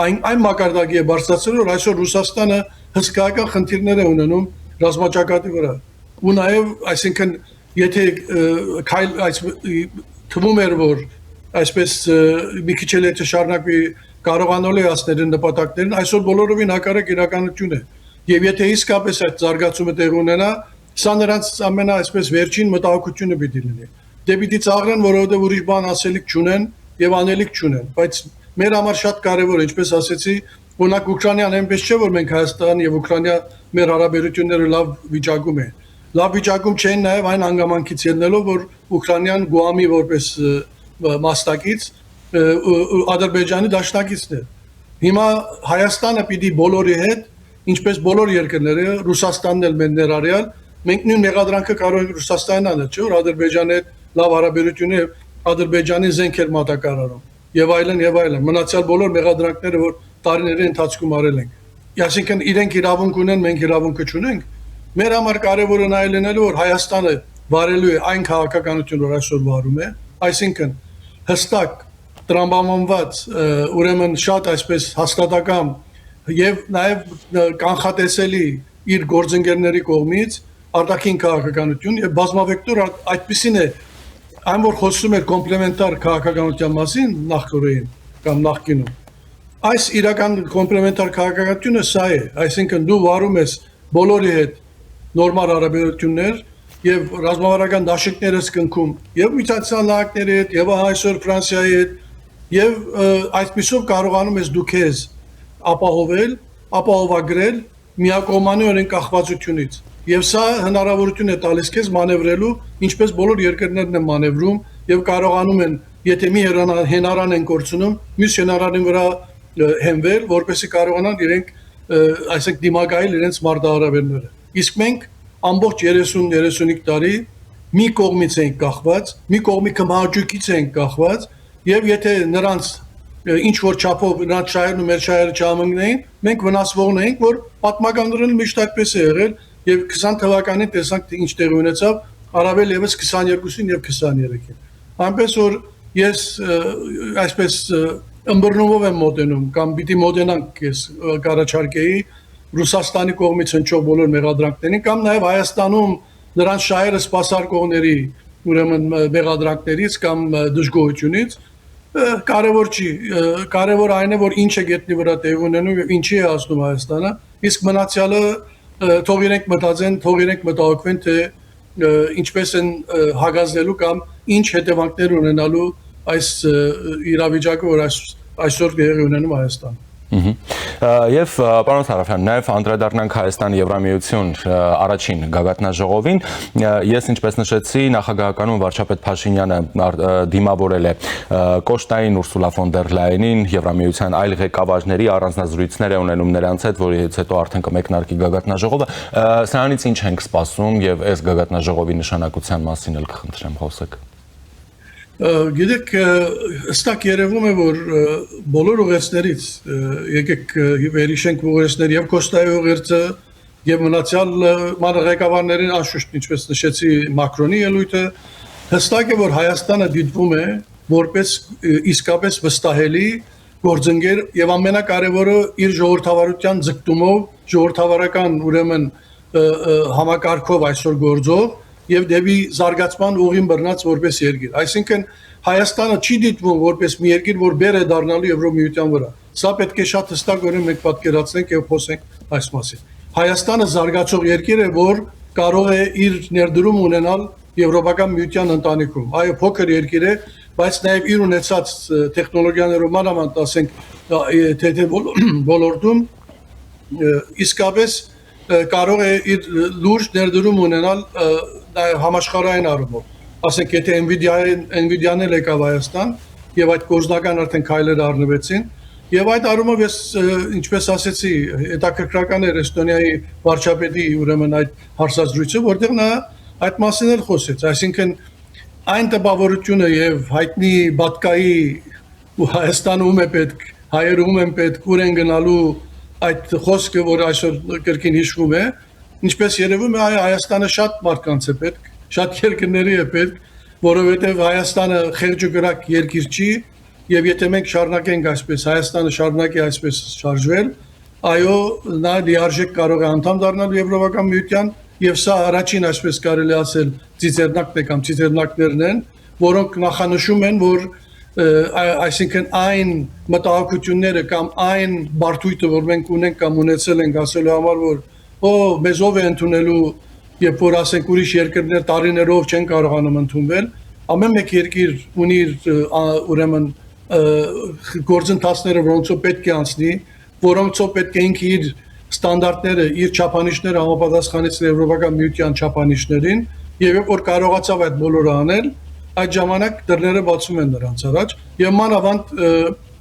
այն մակարդակի է բարձրացրել որ այսօր Ռուսաստանը հսկայական խնդիրներ է ունենում ռազմաճակատի վրա ու նաև այսինքն եթե թվում էր որ այսպես մի քիչ էլ եթե շարունակվի կարողանալ է հասնել նպատակներին այսօր բոլորովին հակառակ իրականություն է եւ եթե իսկապես այդ զարգացումը տեղ ունենա սա նրանց ամենա այսպես վերջին մտահոգությունը պիտի լինի դե պիտի ծաղրեն որովհետեւ ուրիշ բան ասելիք չունեն եւ անելիք չունեն բայց մեր համար շատ կարեւոր է ինչպես ասեցի օրինակ Ուկրաինան այնպես չէ որ մենք Հայաստան եւ Ուկրաինա մեր հարաբերությունները լավ վիճակում են լավ վիճակում չեն նաև այն հանգամանքից ելնելով որ Ուկրաինան Գուամի որպես մասնակից Ադրբեջանի դաշնակիցն է հիմա Հայաստանը պիտի բոլորի հետ ինչպես բոլոր երկրները Ռուսաստանն էլ մեր ներառյալ մենք նույն մեղադրանքը կարող ենք Ռուսաստանին անել չէ՞ որ Ադրբեջանի հետ լավ հարաբերություն է Ադրբեջանի զենքեր մատակարարում եւ այլն մնացյալ բոլոր մեղադրանքները որ տարիների ընթացքում արել ենք այսինքն իրենք իրավունք ունեն մենք իրավունքը չունենք Մեր համար կարևոր է նայել լինելու որ Հայաստանը վարելու է այն քաղաքականություն որ այսօր վարում է, այսինքն հստակ տրամաբանված ուրեմն շատ այսպես հաստատակամ եւ նաեւ կանխատեսելի իր գործընկերների կողմից արտաքին քաղաքականություն եւ բազմավեկտոր այդպիսին է այն որ խոսում էր կոմպլեմենտար քաղաքականության մասին նախորդին կամ նախկինում այս իրական կոմպլեմենտար քաղաքականությունը սա է, այսինքն դու վարում ես բոլորի հետ նորմալ հարաբերություններ եւ ռազմավարական դաշինքներս կնքում եւ միջազգային նահանգների հետ եւ այսօր Ֆրանսիայի հետ եւ այսպիսով կարողանում ես դու քեզ ապահովագրել միակողմանիորեն կախվածությունից եւ սա հնարավորություն է տալիս քեզ մանևրելու ինչպես բոլոր երկրներն են մանևրում եւ կարողանում են եթե մի հենարան են կորցնում մյուս հենարանի վրա հենվել որպեսզի կարողանան իրենք այսինքն դիմակայել իրենց մարտահրավերները իսկ մենք ամբողջ 30-35 տարի մի կողմից ենք կախված մի կողմի կմահաճույքից ենք կախված եւ եթե նրանց ինչ որ չափով նրանց շահերն ու մեր շահերը չհամընկնեին մենք վնասվողն ենք որ պատմականորեն միշտ այդպես է եղել եւ 20 թվականին տեսանք թե ինչ տեղի ունեցավ առավել եւս 22-ին եւ 23-ին այնպես որ ես այսպես ըմբռնումով եմ մոտենում կամ պիտի մոտենանք ես կարաչարկեի Ռուսաստանի կողմից հնչող բոլոր մեղադրանքներին կամ նաև Հայաստանում նրանց շահերը սպասարկողների ուրեմն մեղադրանքներից կամ դժգոհությունից կարևոր չի կարևոր այն է որ ինչ է գետնի վրա տեղ ունենում եւ ինչի է հասնում Հայաստանը իսկ մնացյալը թող իրենք մտածեն թող իրենք մտահոգվեն թե ինչպես են հագազնելու կամ ինչ հետևանքներ ունենալու այս իրավիճակը որ այսօր տեղի ունենում Հայաստանում Եվ պարոն Սարաֆյան, նաև անդրադառնանք Հայաստան-Եվրամիություն առաջին գագաթնաժողովին, ես ինչպես նշեցի, նախագահականում վարչապետ Փաշինյանը դիմավորել է Կոշտային Ուրսուլա ֆոն դեր Լայենին, Եվրամիության այլ ղեկավարների առանձնազրույցներ է ունենում նրանց հետ, որից հետո արդեն կմեկնարկի գագաթնաժողովը, սրանից ինչ ենք սպասում եւ այս գագաթնաժողովի նշանակության մասին էլ կխնդրեմ խոսեք Գիտեք, հստակ երևում է, որ բոլոր ուղերձներից, եկեք վերհիշենք ուղերձներ եւ Կոստայի ուղերձը եւ մնացյալ ղեկավարներին անշուշտ ինչպես նշեցի Մակրոնի ելույթը, հստակ է, որ Հայաստանը դիտվում է որպես իսկապես վստահելի գործընկեր եւ ամենակարևորը իր ժողովրդավարության ձգտումով, ժողովրդավարական ուրեմն համակարգով այսօր գործող եւ դեպի զարգացման ուղին բռնած որպես երկիր այսինքն Հայաստանը չի դիտվում որպես մի երկիր որ բեր է դառնալու Եվրոմիության վրա սա պետք է շատ հստակորեն մենք պատկերացնենք եւ խոսենք այս մասին Հայաստանը զարգացող երկիր է որ կարող է իր ներդրում ունենալ Եվրոպական միության ընտանիքում այո փոքր երկիր է բայց նաև իր ունեցած տեխնոլոգիաներով մանավանդ ասենք թե ոլորտում իսկապես կարող է իր լուրջ ներդրում ունենալ նաև համաշխարհային առումով։ Ասենք եթե Nvidia-ն էլ եկավ Հայաստան եւ այդ գործնական արդեն քայլեր առնվեցին, եւ այդ առումով ես ինչպես ասեցի, հետաքրքրական էր Էստոնիայի վարչապետի ուրեմն այդ հարցազրույցը, որտեղ նա այդ մասին էլ խոսեց, այսինքն այն տպավորությունը եւ հայտնի բատկայի ու Հայաստանում է պետք, հայերում են պետք, ուր են գնալու այդ խոսքը, որ այսօր կրկին հիշվում է, ինչպես երևում է Հայաստանը շատ մարդկանց է պետք, շատ երկրների է պետք, որովհետեւ Հայաստանը խեղճուկրակ երկիր չի եւ եթե մենք շարունակենք այսպես, Հայաստանը շարունակի այսպես շարժվել, այո, նա լիարժեք կարող է անդամ դառնալ Եվրոպական միության եւ սա առաջին այսպես կարելի ասել ծիծեռնակն է կամ ծիծեռնակներն են, որոնք նախանշում են, որ այսինքն այն մտահոգությունները կամ այն բարդույթը, որ մենք ունենք կամ ունեցել ենք ասելու համար, որ մեզ ով է ընդունելու, երբ որ ասենք ուրիշ երկրներ տարիներով չեն կարողանում ընդունվել, ամեն մեկ երկիր ունի ուրեմն գործընթացները, որոնցով պետք է անցնի, որոնցով պետք է ինքը իր ստանդարտները, իր չափանիշները համապատասխանեցնել Եվրոպական միության չափանիշներին, եւ երբ որ կարողացավ այդ բոլորը անել, այդ ժամանակ դռները բացում են նրանց առաջ եւ մանավանդ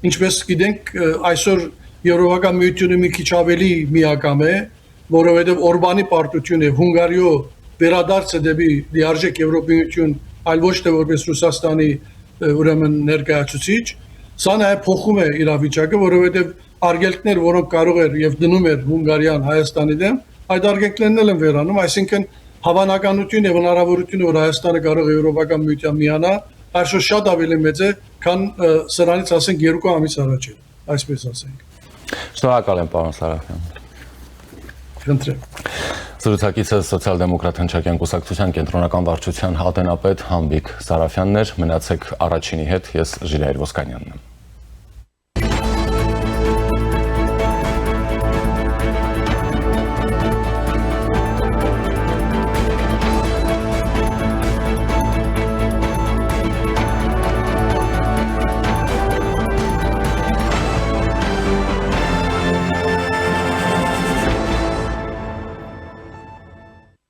ինչպես գիտենք այսօր Եվրոպական միությունը մի քիչ ավելի միակամ է, որովհետեւ Օրբանի պարտությունը Հունգարիո վերադարձը դեպի լիարժեք Եվրոպայություն, այլ ոչ թե որպես Ռուսաստանի ուրեմն ներկայացուցիչ, սա նաեւ փոխում է իրավիճակը, որովհետեւ արգելքներ, որոնք կարող էր եւ դնում էր Հունգարիան Հայաստանի դեմ, այդ արգելքներն էլ են վերանում, այսինքն հավանականություն եւ հնարավորությունը, որ Հայաստանը կարող է Եվրոպական միության միանա, այսօր շատ ավելի մեծ է, քան սրանից ասենք 2 ամիս առաջ է, այսպես ասենք։ Շնորհակալ եմ, պարոն Սարաֆյան։ Խնդրեմ։ Զրուցակիցս Սոցիալ-դեմոկրատ հնչակյան կուսակցության կենտրոնական վարչության հատենապետ Հանբիկ Սարաֆյանն էր, մնացեք առաջինի հետ, ես Ժիրայր Ոսկանյանն եմ։